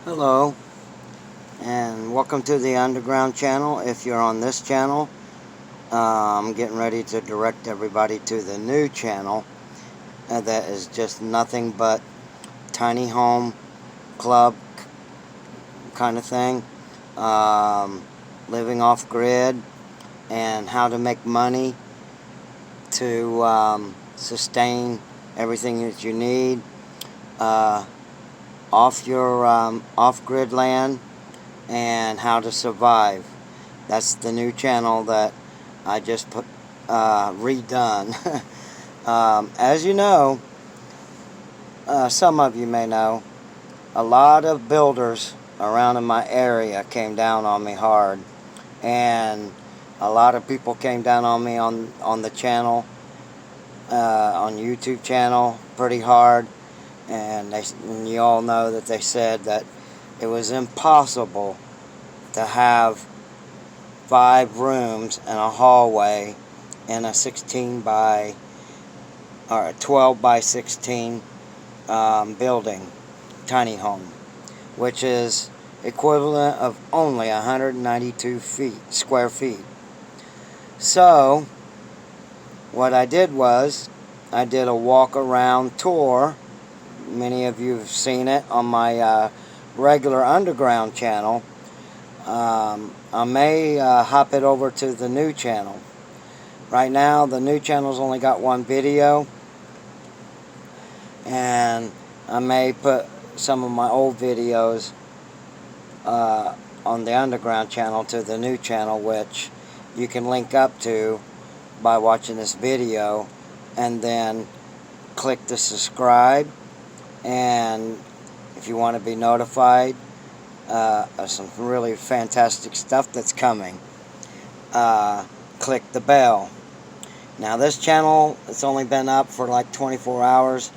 Hello, and welcome to the Underground channel. If you're on this channel, I'm getting ready to direct everybody to the new channel that is just nothing but tiny home club kind of thing, living off grid, and how to make money to sustain everything that you need off your off-grid land, and how to survive. That's the new channel that I just put redone. As you know, some of you may know, a lot of builders around in my area came down on me hard, and a lot of people came down on me on the channel, on YouTube channel, pretty hard. And you all know that they said that it was impossible to have 5 rooms and a hallway in a 12 by 16 building, tiny home, which is equivalent of only 192 square feet. So what I did was I did a walk around tour. Many of you have seen it on my regular Underground channel. I may hop it over to the new channel. Right now, the new channel's only got one video, and I may put some of my old videos on the Underground channel to the new channel, which you can link up to by watching this video, and then click the subscribe. And if you want to be notified of some really fantastic stuff that's coming, click the bell. Now, this channel, it's only been up for like 24 hours,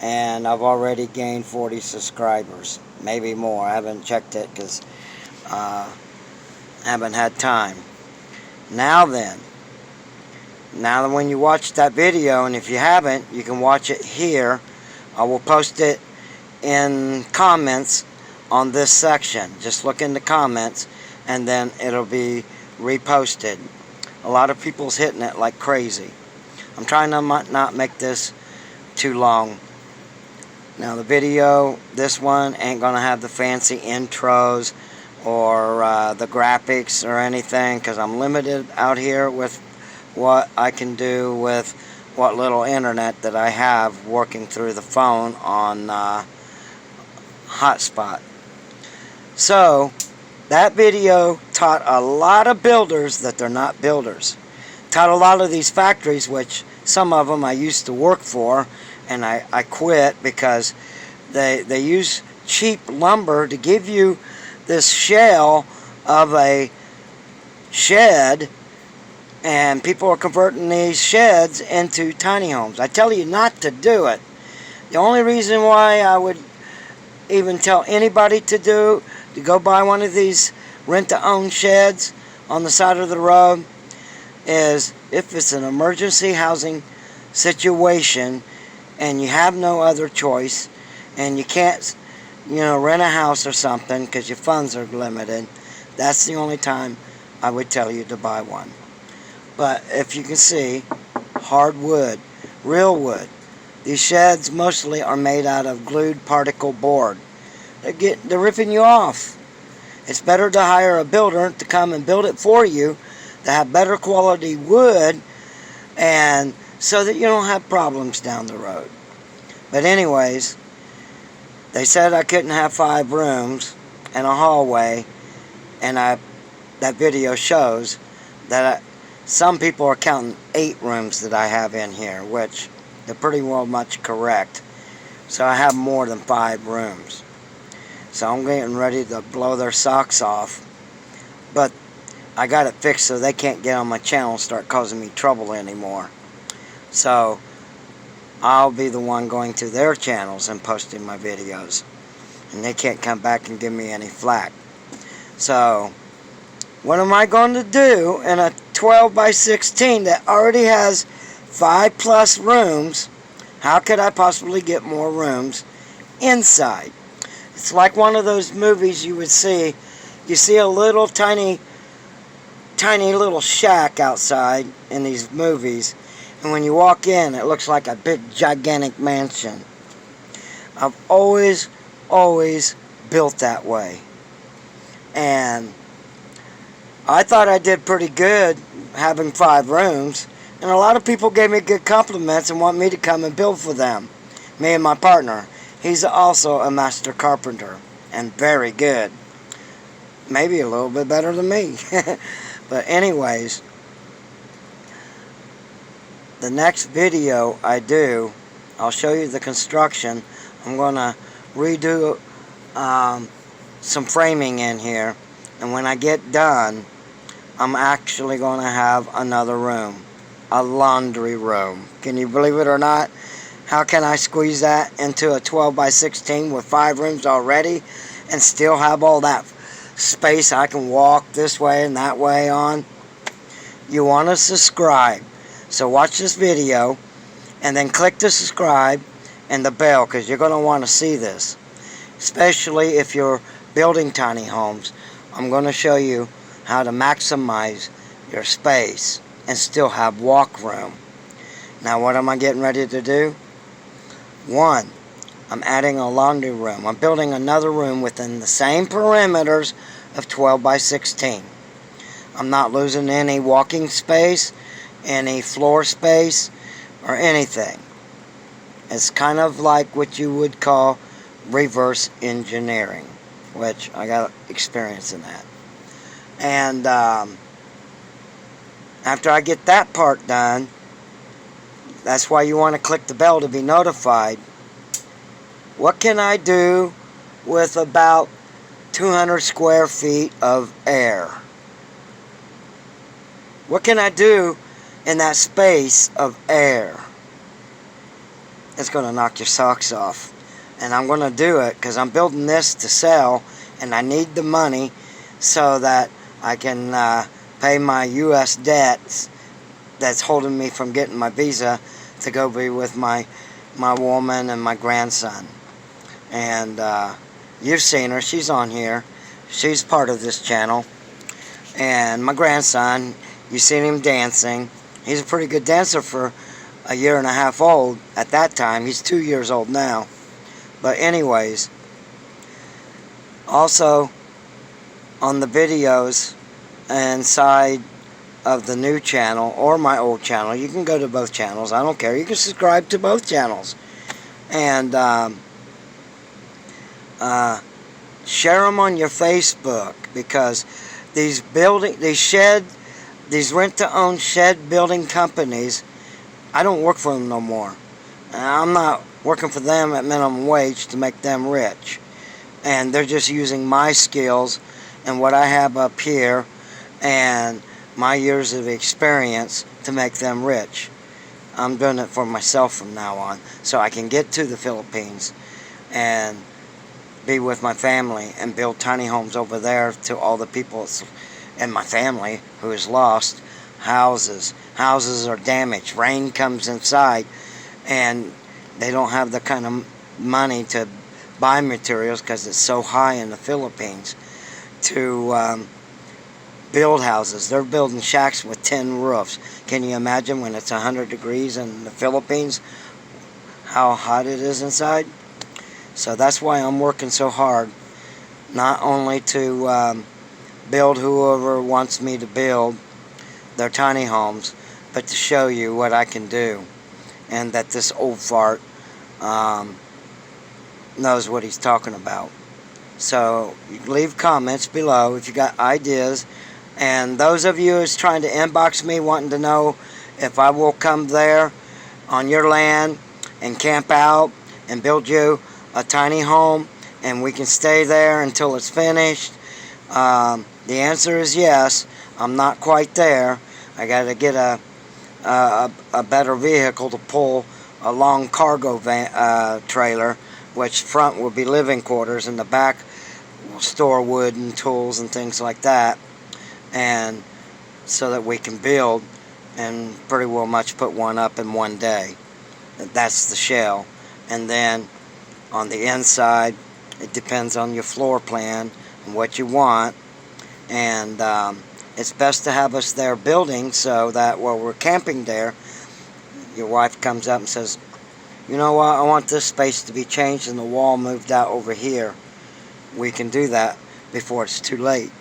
and I've already gained 40 subscribers, maybe more. I haven't checked it because I haven't had time. Now then, when you watch that video, and if you haven't, you can watch it here. I will post it in comments on this section. Just look in the comments, and then it'll be reposted. A lot of people's hitting it like crazy. I'm trying to not make this too long. Now, the video, this one, ain't going to have the fancy intros or the graphics or anything, because I'm limited out here with what I can do with what little internet that I have working through the phone on hotspot. So that video taught a lot of builders that they're not builders. Taught a lot of these factories, which some of them I used to work for, and I quit because they use cheap lumber to give you this shell of a shed, and people are converting these sheds into tiny homes. I tell you not to do it. The only reason why I would even tell anybody to go buy one of these rent-to-own sheds on the side of the road is if it's an emergency housing situation and you have no other choice and you can't, rent a house or something because your funds are limited. That's the only time I would tell you to buy one. But if you can see, hardwood, real wood. These sheds mostly are made out of glued particle board. They're ripping you off. It's better to hire a builder to come and build it for you, to have better quality wood, and so that you don't have problems down the road. But anyways, they said I couldn't have 5 rooms and a hallway, and that video shows that some people are counting 8 rooms that I have in here, which they're pretty well much correct. So I have more than 5 rooms. So I'm getting ready to blow their socks off. But I got it fixed so they can't get on my channel and start causing me trouble anymore. So I'll be the one going to their channels and posting my videos. And they can't come back and give me any flack. So what am I going to do in a 12 by 16 that already has 5+ rooms? How could I possibly get more rooms inside? It's like one of those movies you would see. You see a little tiny little shack outside in these movies, and when you walk in, it looks like a big gigantic mansion. I've always built that way, and I thought I did pretty good having 5 rooms, and a lot of people gave me good compliments and want me to come and build for them. Me and my partner. He's also a master carpenter and very good. Maybe a little bit better than me. But anyways, the next video I do, I'll show you the construction. I'm going to redo some framing in here, and when I get done, I'm actually going to have another room, a laundry room. Can you believe it or not? How can I squeeze that into a 12 by 16 with 5 rooms already and still have all that space I can walk this way and that way on? You want to subscribe. So watch this video and then click the subscribe and the bell, because you're going to want to see this. Especially if you're building tiny homes. I'm going to show you how to maximize your space and still have walk room. Now what am I getting ready to do? 1, I'm adding a laundry room. I'm building another room within the same perimeters of 12 by 16. I'm not losing any walking space, any floor space, or anything. It's kind of like what you would call reverse engineering, which I got experience in that. And after I get that part done, that's why you want to click the bell to be notified. What can I do with about 200 square feet of air? What can I do in that space of air? It's going to knock your socks off. And I'm going to do it because I'm building this to sell, and I need the money so that I can pay my U.S. debts that's holding me from getting my visa to go be with my woman and my grandson. And you've seen her. She's on here. She's part of this channel. And my grandson, you've seen him dancing. He's a pretty good dancer for a 1.5 years old at that time. He's 2 years old now. But anyways, also on the videos inside of the new channel or my old channel, you can go to both channels. I don't care. You can subscribe to both channels. And share them on your Facebook, because these rent-to-own shed building companies, I don't work for them no more. I'm not working for them at minimum wage to make them rich. And they're just using my skills and what I have up here and my years of experience to make them rich. I'm doing it for myself from now on, so I can get to the Philippines and be with my family and build tiny homes over there to all the people in my family who is lost houses. Houses are damaged. Rain comes inside and they don't have the kind of money to buy materials because it's so high in the Philippines to build houses. They're building shacks with tin roofs. Can you imagine when it's 100 degrees in the Philippines how hot it is inside? So that's why I'm working so hard, not only to build whoever wants me to build their tiny homes, but to show you what I can do, and that this old fart knows what he's talking about. So you can leave comments below if you got ideas, and those of you who's trying to inbox me wanting to know if I will come there on your land and camp out and build you a tiny home and we can stay there until it's finished, the answer is yes. I'm not quite there. I got to get a better vehicle to pull a long cargo van, trailer, which front will be living quarters and the back will store wood and tools and things like that, and so that we can build and pretty well much put one up in one day. That's the shell. And then on the inside It depends on your floor plan and what you want. And it's best to have us there building so that while we're camping there, your wife comes up and says, you know what, I want this space to be changed and the wall moved out over here. We can do that before it's too late.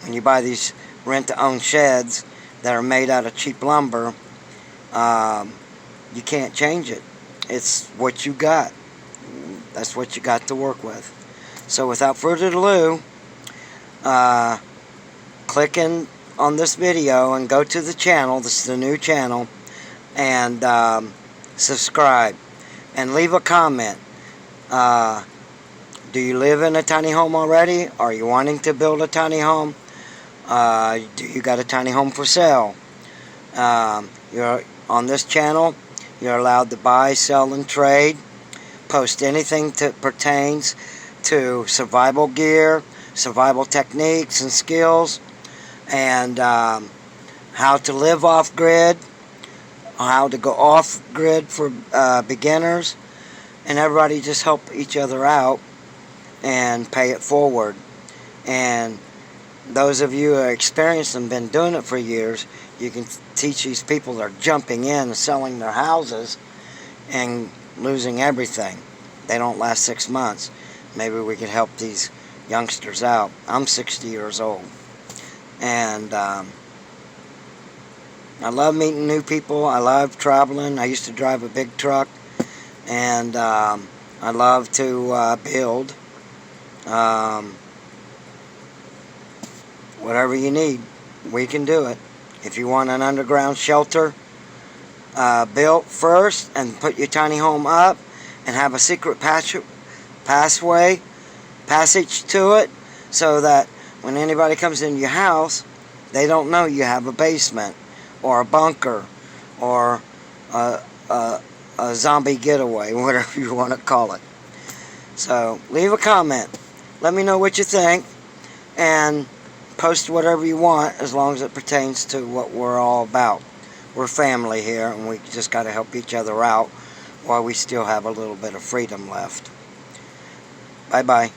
When you buy these rent-to-own sheds that are made out of cheap lumber, you can't change it. It's what you got. That's what you got to work with. So without further ado, click in on this video and go to the channel. This is the new channel. And subscribe. And leave a comment. Do you live in a tiny home already? Are you wanting to build a tiny home? Do you got a tiny home for sale? You're on this channel. You're allowed to buy, sell, and trade. Post anything that pertains to survival gear, survival techniques and skills, and how to live off-grid, how to go off-grid for beginners, and everybody just help each other out and pay it forward. And those of you who are experienced and been doing it for years, you can teach these people that are jumping in and selling their houses and losing everything. They don't last 6 months. Maybe we could help these youngsters out. I'm 60 years old. And I love meeting new people. I love traveling. I used to drive a big truck. And I love to build. Whatever you need, we can do it. If you want an underground shelter built first and put your tiny home up and have a secret passage to it so that when anybody comes into your house, they don't know you have a basement or a bunker or a zombie getaway, whatever you want to call it. So leave a comment. Let me know what you think, and post whatever you want as long as it pertains to what we're all about. We're family here, and we just got to help each other out while we still have a little bit of freedom left. Bye-bye.